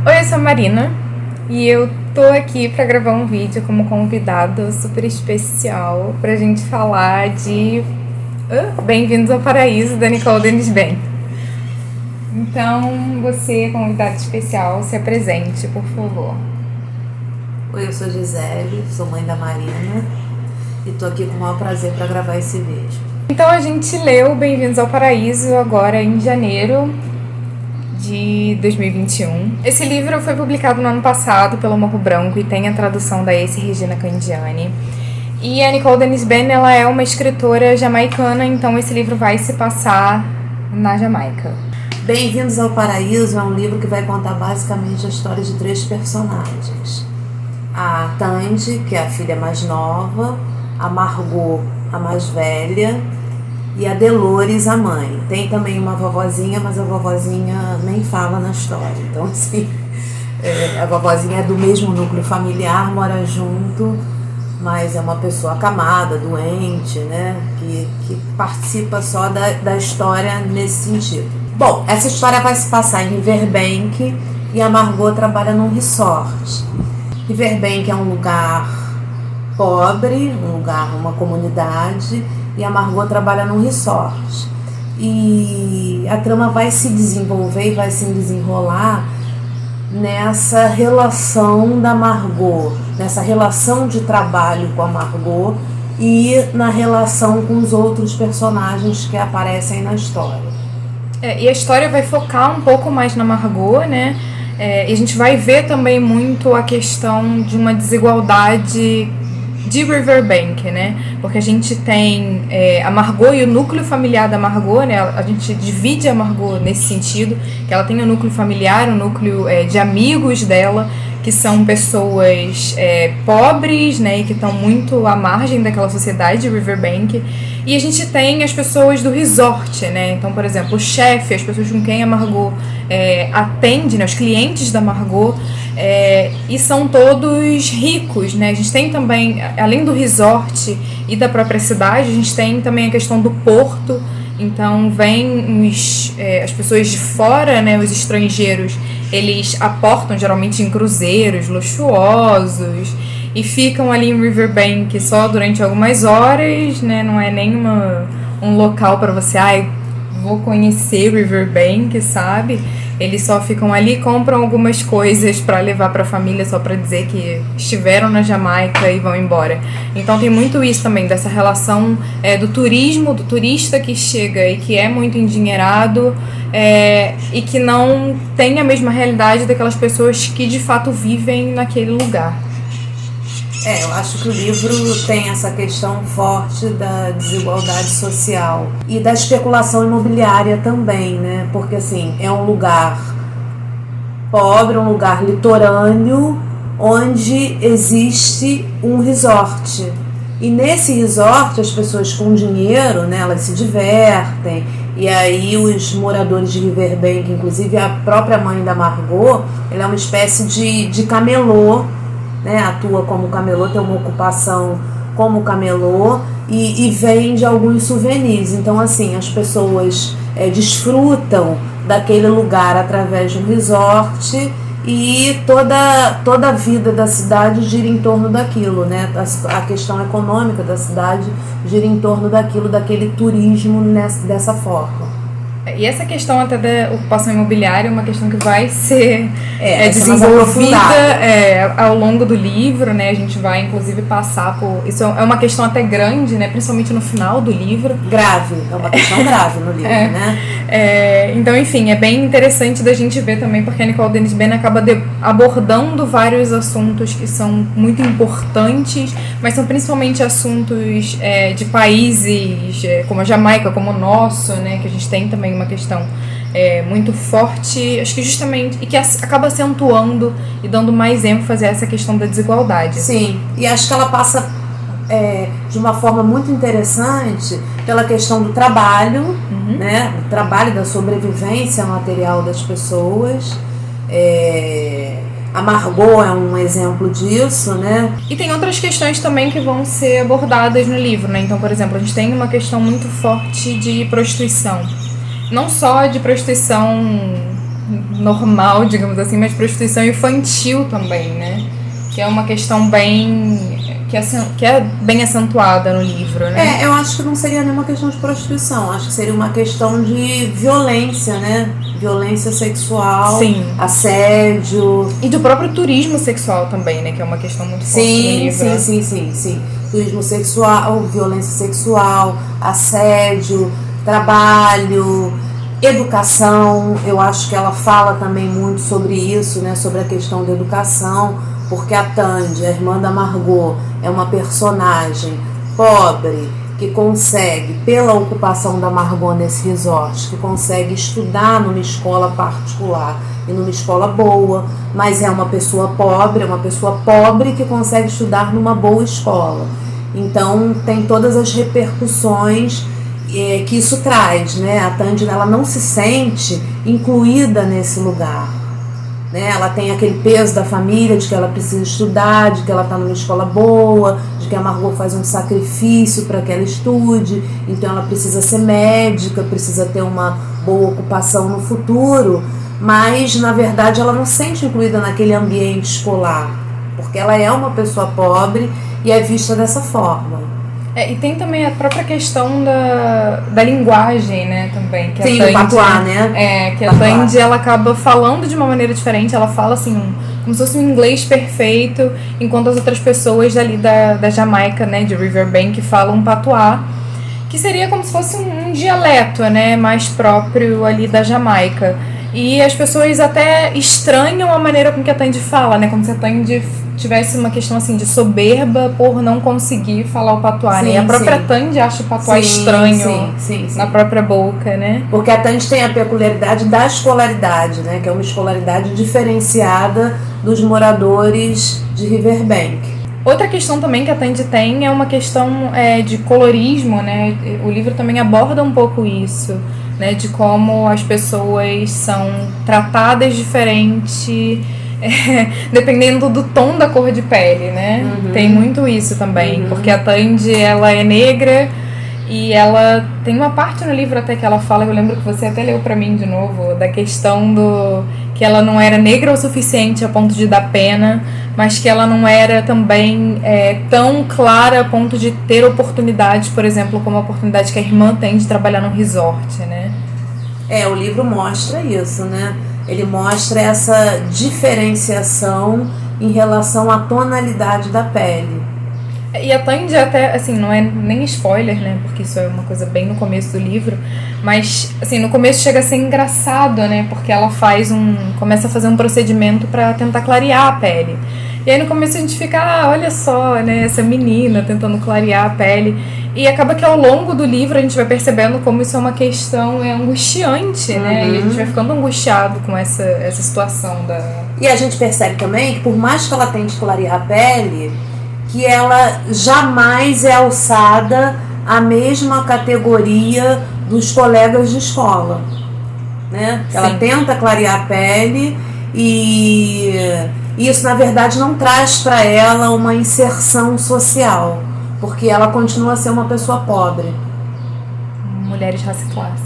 Oi, eu sou a Marina e eu tô aqui pra gravar um vídeo como convidado super especial pra gente falar de Bem-vindos ao Paraíso, da Nicole Denis Ben. Então, você, convidado especial, se apresente, por favor. Oi, eu sou Gisele, sou mãe da Marina e tô aqui com o maior prazer para gravar esse vídeo. Então, a gente leu Bem-vindos ao Paraíso agora em janeiro de 2021. Esse livro foi publicado no ano passado pelo Morro Branco e tem a tradução da Ace Regina Candiani. E a Nicole Denis Ben, ela é uma escritora jamaicana, então esse livro vai se passar na Jamaica. Bem-vindos ao Paraíso é um livro que vai contar basicamente a história de 3 personagens. A Tandy, que é a filha mais nova, a Margot, a mais velha, e a Delores, a mãe. Tem também uma vovozinha, mas a vovozinha nem fala na história. Então, assim, a vovozinha é do mesmo núcleo familiar, mora junto, mas é uma pessoa acamada, doente, né? Que participa só da história nesse sentido. Bom, essa história vai se passar em Riverbank e a Margot trabalha num resort. Riverbank é um lugar pobre, uma comunidade, e a Margot trabalha num resort. E a trama vai se desenvolver e vai se desenrolar nessa relação da Margot, nessa relação de trabalho com a Margot e na relação com os outros personagens que aparecem na história. E a história vai focar um pouco mais na Margot, né? E a gente vai ver também muito a questão de uma desigualdade de Riverbank, né? Porque a gente tem a Margot e o núcleo familiar da Margot, né? A gente divide a Margot nesse sentido, que ela tem um núcleo familiar, um núcleo de amigos dela, que são pessoas pobres, né? E que estão muito à margem daquela sociedade de Riverbank. E a gente tem as pessoas do resort, né? Então, por exemplo, o chefe, as pessoas com quem a Margot atende, né? Os clientes da Margot, e são todos ricos, né? A gente tem também, além do resort e da própria cidade, a gente tem também a questão do porto. Então, vem as pessoas de fora, né? Os estrangeiros, eles aportam geralmente em cruzeiros luxuosos e ficam ali em Riverbank só durante algumas horas, né? Não é nem um local para você, vou conhecer Riverbank, sabe? Eles só ficam ali, compram algumas coisas para levar para a família, só para dizer que estiveram na Jamaica e vão embora. Então tem muito isso também, dessa relação do turismo, do turista que chega e que é muito endinheirado e que não tem a mesma realidade daquelas pessoas que de fato vivem naquele lugar. Eu acho que o livro tem essa questão forte da desigualdade social e da especulação imobiliária também, né? Porque, assim, é um lugar pobre, um lugar litorâneo, onde existe um resort. E nesse resort, as pessoas com dinheiro, né, elas se divertem. E aí os moradores de Riverbank, inclusive a própria mãe da Margot, ela é uma espécie de camelô, né, atua como camelô, tem uma ocupação como camelô e vende alguns souvenirs. Então, assim, as pessoas desfrutam daquele lugar através de um resort e toda a vida da cidade gira em torno daquilo, né? A questão econômica da cidade gira em torno daquele turismo dessa forma. E essa questão até da ocupação imobiliária é uma questão que vai ser desenvolvida ao longo do livro, né? A gente vai, inclusive, passar por... Isso é uma questão até grande, né? Principalmente no final do livro. Grave, é uma questão grave no livro, né? Então, enfim, é bem interessante da gente ver também, porque a Nicole Denis Ben acaba abordando vários assuntos que são muito importantes, mas são principalmente assuntos de países como a Jamaica, como o nosso, né? Que a gente tem também uma questão muito forte, acho que justamente, e que acaba acentuando e dando mais ênfase a essa questão da desigualdade. Sim, e acho que ela passa de uma forma muito interessante pela questão do trabalho, né? O trabalho, da sobrevivência material das pessoas. A Margot é um exemplo disso, né? E tem outras questões também que vão ser abordadas no livro, né? Então, por exemplo, a gente tem uma questão muito forte de prostituição. Não só de prostituição normal, digamos assim, mas prostituição infantil também, né? Que é uma questão que é bem acentuada no livro, né? Eu acho que não seria nenhuma questão de prostituição, acho que seria uma questão de violência, né? Violência sexual, Sim. Assédio. E do próprio turismo sexual também, né? Que é uma questão muito forte no livro. Sim. Turismo sexual, violência sexual, assédio, trabalho, educação. Eu acho que ela fala também muito sobre isso, né? Sobre a questão da educação, porque a Tandy, a irmã da Margot, é uma personagem pobre que consegue, pela ocupação da Margot nesse resort, que consegue estudar numa escola particular e numa escola boa, mas é uma pessoa pobre que consegue estudar numa boa escola. Então tem todas as repercussões que isso traz, né? A Tandy, ela não se sente incluída nesse lugar, né? Ela tem aquele peso da família, de que ela precisa estudar, de que ela está numa escola boa, de que a Margot faz um sacrifício para que ela estude, então ela precisa ser médica, precisa ter uma boa ocupação no futuro, mas na verdade ela não se sente incluída naquele ambiente escolar, porque ela é uma pessoa pobre e é vista dessa forma. E tem também a própria questão da linguagem, né, também. Que Sim, a Tandy, o patuá, né? Que a Tandy, ela acaba falando de uma maneira diferente, ela fala assim, como se fosse um inglês perfeito, enquanto as outras pessoas ali da Jamaica, né, de Riverbank, falam um patuá, que seria como se fosse um dialeto, né, mais próprio ali da Jamaica. E as pessoas até estranham a maneira com que a Tandy fala, né? Como se a Tandy tivesse uma questão assim de soberba por não conseguir falar o patuá, né? E a própria Tandy acha o patuá estranho na própria boca, né? Porque a Tandy tem a peculiaridade da escolaridade, né? Que é uma escolaridade diferenciada dos moradores de Riverbank. Outra questão também que a Tandy tem é uma questão de colorismo, né? O livro também aborda um pouco isso, né? De como as pessoas são tratadas diferente, dependendo do tom da cor de pele, né? Uhum. Tem muito isso também, porque a Tandy, ela é negra e ela tem uma parte no livro até que ela fala, eu lembro que você até leu pra mim de novo, da questão que ela não era negra o suficiente a ponto de dar pena, mas que ela não era também tão clara a ponto de ter oportunidades, por exemplo, como a oportunidade que a irmã tem de trabalhar num resort, né? O livro mostra isso, né? Ele mostra essa diferenciação em relação à tonalidade da pele. E a Tandy até, assim, não é nem spoiler, né, porque isso é uma coisa bem no começo do livro, mas, assim, no começo chega a ser engraçado, né, porque ela começa a fazer um procedimento pra tentar clarear a pele. E aí no começo a gente fica, olha só, né, essa menina tentando clarear a pele. E acaba que ao longo do livro a gente vai percebendo como isso é uma questão angustiante, né, e a gente vai ficando angustiado com essa situação E a gente percebe também que por mais que ela tente clarear a pele, que ela jamais é alçada à mesma categoria dos colegas de escola, né? Ela tenta clarear a pele e isso, na verdade, não traz para ela uma inserção social, porque ela continua a ser uma pessoa pobre. Mulheres, raça e classe.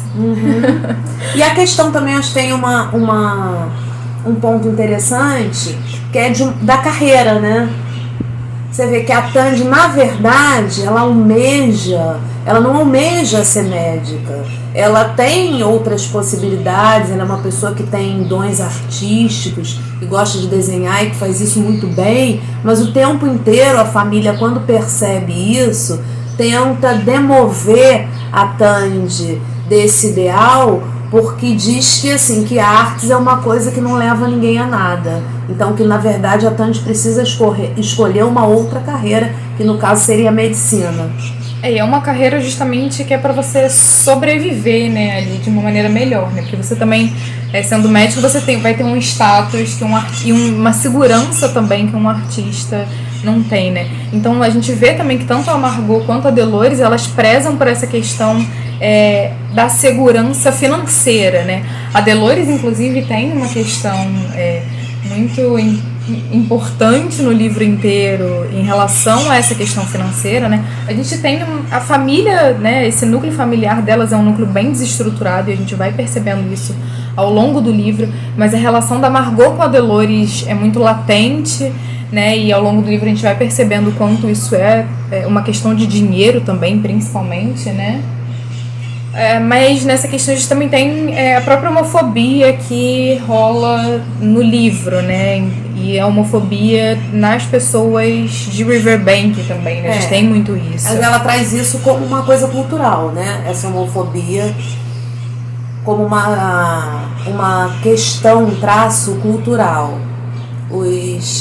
E a questão também, acho que tem um ponto interessante, que é da carreira, né? Você vê que a Tandy, na verdade, ela não almeja ser médica. Ela tem outras possibilidades, ela é uma pessoa que tem dons artísticos, que gosta de desenhar e que faz isso muito bem, mas o tempo inteiro a família, quando percebe isso, tenta demover a Tandy desse ideal, porque diz que, assim, que a artes é uma coisa que não leva ninguém a nada. Então, que na verdade a Tandy precisa escolher uma outra carreira, que no caso seria a medicina. É uma carreira justamente que é para você sobreviver, né, ali de uma maneira melhor, né? Porque você também, sendo médico, você vai ter um status e uma segurança também que um artista não tem, né? Então a gente vê também que tanto a Margot quanto a Dolores, elas prezam por essa questão da segurança financeira, né? A Dolores, inclusive, tem uma questão muito importante no livro inteiro em relação a essa questão financeira, né? A gente tem a família, né? Esse núcleo familiar delas é um núcleo bem desestruturado e a gente vai percebendo isso ao longo do livro, mas a relação da Margot com a Dolores é muito latente, né? E ao longo do livro a gente vai percebendo o quanto isso é uma questão de dinheiro também, principalmente, né? Mas nessa questão a gente também tem a própria homofobia que rola no livro, né? E a homofobia nas pessoas de Riverbank também, né? A gente tem muito isso. Ela traz isso como uma coisa cultural, né? Essa homofobia como uma questão, um traço cultural.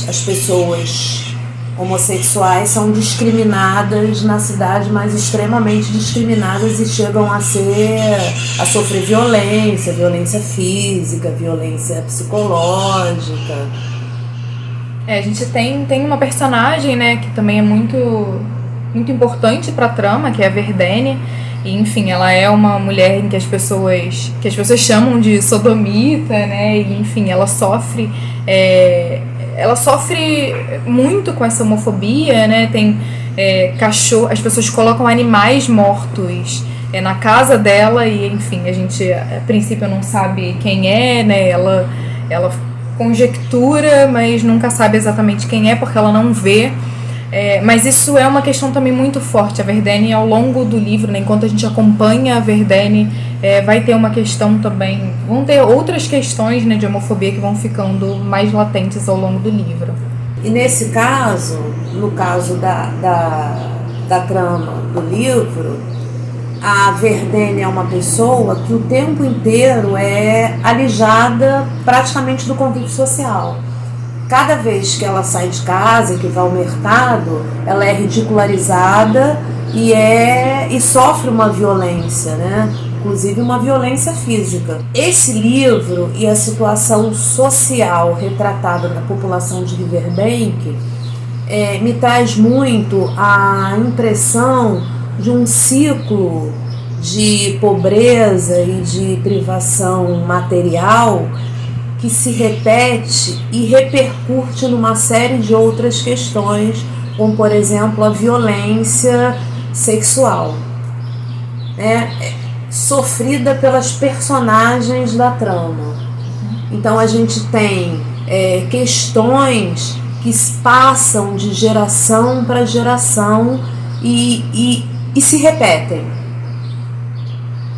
As pessoas homossexuais são discriminadas na cidade, mas extremamente discriminadas e chegam a sofrer violência física, violência psicológica. A gente tem uma personagem, né, que também é muito, muito importante para a trama, que é a Verdane. E, enfim, ela é uma mulher em que as pessoas chamam de sodomita, né? E, enfim, ela sofre muito com essa homofobia, né? Tem cachorro, as pessoas colocam animais mortos na casa dela e, enfim, a gente a princípio não sabe quem é, né? Ela conjectura, mas nunca sabe exatamente quem é porque ela não vê. Mas isso é uma questão também muito forte. A Verdane, ao longo do livro, né, enquanto a gente acompanha a Verdane, vai ter uma questão também, vão ter outras questões, né, de homofobia que vão ficando mais latentes ao longo do livro. E nesse caso, no caso da trama do livro, a Verdane é uma pessoa que o tempo inteiro é alijada praticamente do convívio social. Cada vez que ela sai de casa e que vai ao mercado, ela é ridicularizada e sofre uma violência, né? Inclusive uma violência física. Esse livro e a situação social retratada na população de Riverbank me traz muito a impressão de um ciclo de pobreza e de privação material que se repete e repercute numa série de outras questões, como, por exemplo, a violência sexual, né? Sofrida pelas personagens da trama. Então a gente tem questões que passam de geração para geração e se repetem,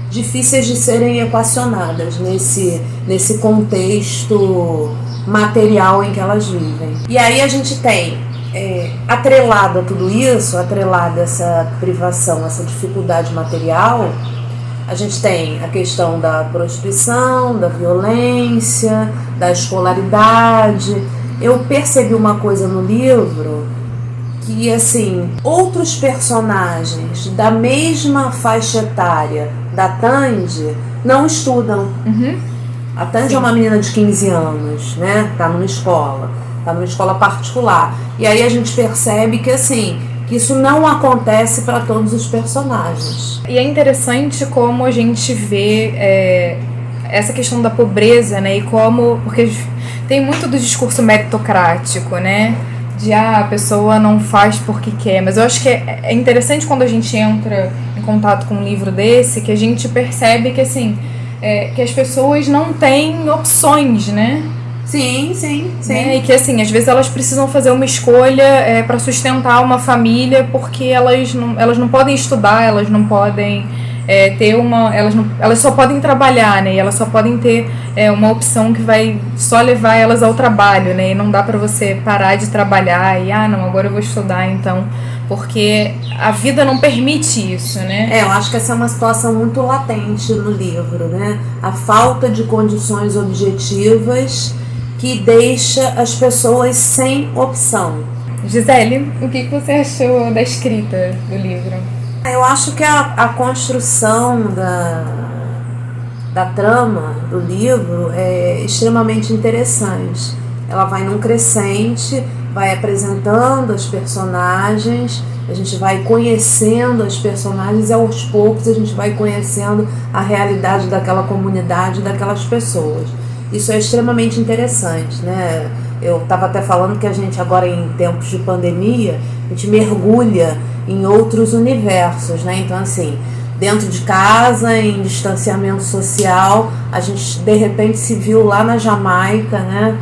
difíceis de serem equacionadas nesse contexto material em que elas vivem. E aí a gente tem, atrelado a tudo isso, atrelado a essa privação, essa dificuldade material, a gente tem a questão da prostituição, da violência, da escolaridade. Eu percebi uma coisa no livro que, assim, outros personagens da mesma faixa etária da Tandy não estudam. Uhum. A Tandy é uma menina de 15 anos, né? Tá numa escola particular. E aí a gente percebe que, assim, que isso não acontece para todos os personagens. E é interessante como a gente vê essa questão da pobreza, né? E como... Porque tem muito do discurso meritocrático, né? De a pessoa não faz porque quer. Mas eu acho que é interessante quando a gente entra em contato com um livro desse, que a gente percebe que, assim, que as pessoas não têm opções, né? Sim. Né? E que, assim, às vezes elas precisam fazer uma escolha para sustentar uma família, porque elas não podem estudar, elas não podem elas só podem trabalhar, né? E elas só podem ter uma opção que vai só levar elas ao trabalho, né? E não dá para você parar de trabalhar e, não, agora eu vou estudar, então, porque a vida não permite isso, né? Eu acho que essa é uma situação muito latente no livro, né? A falta de condições objetivas que deixa as pessoas sem opção. Gisele, o que você achou da escrita do livro? Eu acho que a construção da trama do livro é extremamente interessante. Ela vai num crescente, vai apresentando as personagens, a gente vai conhecendo as personagens e aos poucos a gente vai conhecendo a realidade daquela comunidade, daquelas pessoas. Isso é extremamente interessante, né? Eu estava até falando que a gente agora em tempos de pandemia, a gente mergulha em outros universos, né? Então assim, dentro de casa, em distanciamento social, a gente de repente se viu lá na Jamaica, né?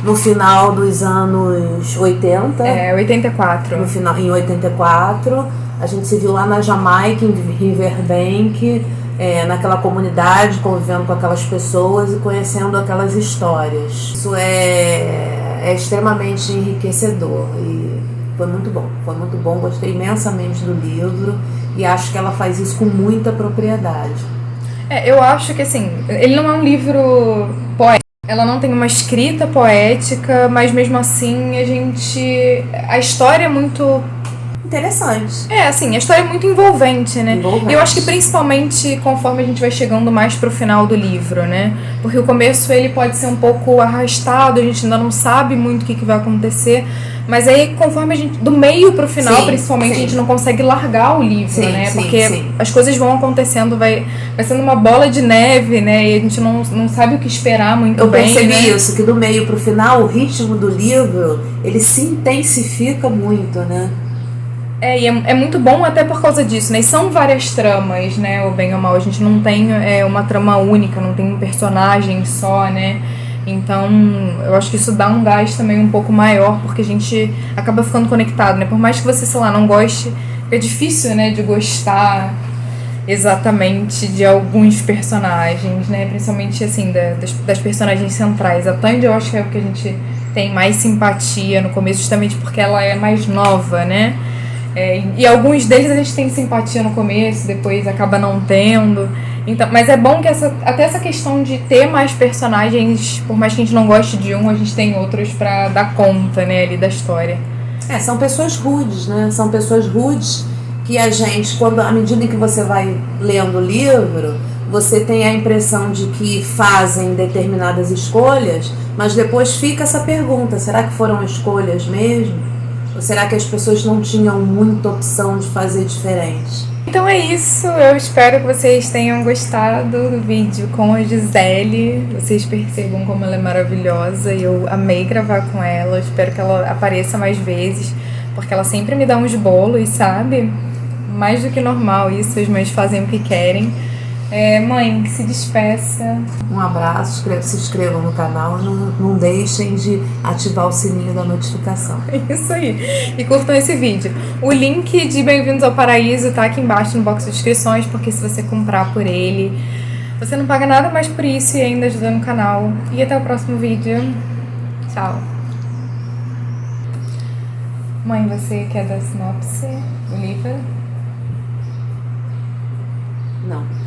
No final dos anos 80. 84. No final, em 84, a gente se viu lá na Jamaica, em Riverbank, naquela comunidade, convivendo com aquelas pessoas e conhecendo aquelas histórias. Isso é extremamente enriquecedor e foi muito bom, gostei imensamente do livro e acho que ela faz isso com muita propriedade. Eu acho que assim, ele não é um livro poético, ela não tem uma escrita poética, mas mesmo assim a história é muito interessante. Assim, a história é muito envolvente, né? E eu acho que principalmente conforme a gente vai chegando mais pro final do livro, né? Porque o começo ele pode ser um pouco arrastado, a gente ainda não sabe muito o que vai acontecer, mas aí conforme a gente, do meio pro final, principalmente, a gente não consegue largar o livro, né? Porque as coisas vão acontecendo, vai sendo uma bola de neve, né? E a gente não sabe o que esperar muito bem, né? Eu percebi isso, que do meio pro final, o ritmo do livro, ele se intensifica muito, né? E é muito bom até por causa disso, né? E são várias tramas, né? O bem ou mal. A gente não tem uma trama única, não tem um personagem só, né? Então, eu acho que isso dá um gás também um pouco maior, porque a gente acaba ficando conectado, né? Por mais que você, sei lá, não goste, é difícil, né? De gostar exatamente de alguns personagens, né? Principalmente, assim, das personagens centrais. A Tandy, eu acho que é o que a gente tem mais simpatia no começo, justamente porque ela é mais nova, né? E alguns deles a gente tem simpatia no começo, depois acaba não tendo. Então, mas é bom que até essa questão de ter mais personagens, por mais que a gente não goste de um, a gente tem outros pra dar conta, né, ali da história. São pessoas rudes, né? São pessoas rudes que a gente, à medida que você vai lendo o livro, você tem a impressão de que fazem determinadas escolhas, mas depois fica essa pergunta: será que foram escolhas mesmo? Ou será que as pessoas não tinham muita opção de fazer diferente? Então é isso, eu espero que vocês tenham gostado do vídeo com a Gisele. Vocês percebam como ela é maravilhosa e eu amei gravar com ela. Eu espero que ela apareça mais vezes, porque ela sempre me dá uns bolos, sabe? Mais do que normal isso, as mães fazem o que querem. Mãe, se despeça. Um abraço, se inscrevam no canal e não deixem de ativar o sininho da notificação. Isso aí. E curtam esse vídeo. O link de Bem-vindos ao Paraíso tá aqui embaixo no box de inscrições, porque se você comprar por ele, você não paga nada mais por isso e ainda ajuda no canal. E até o próximo vídeo. Tchau. Mãe, você quer dar sinopse do livro? Não.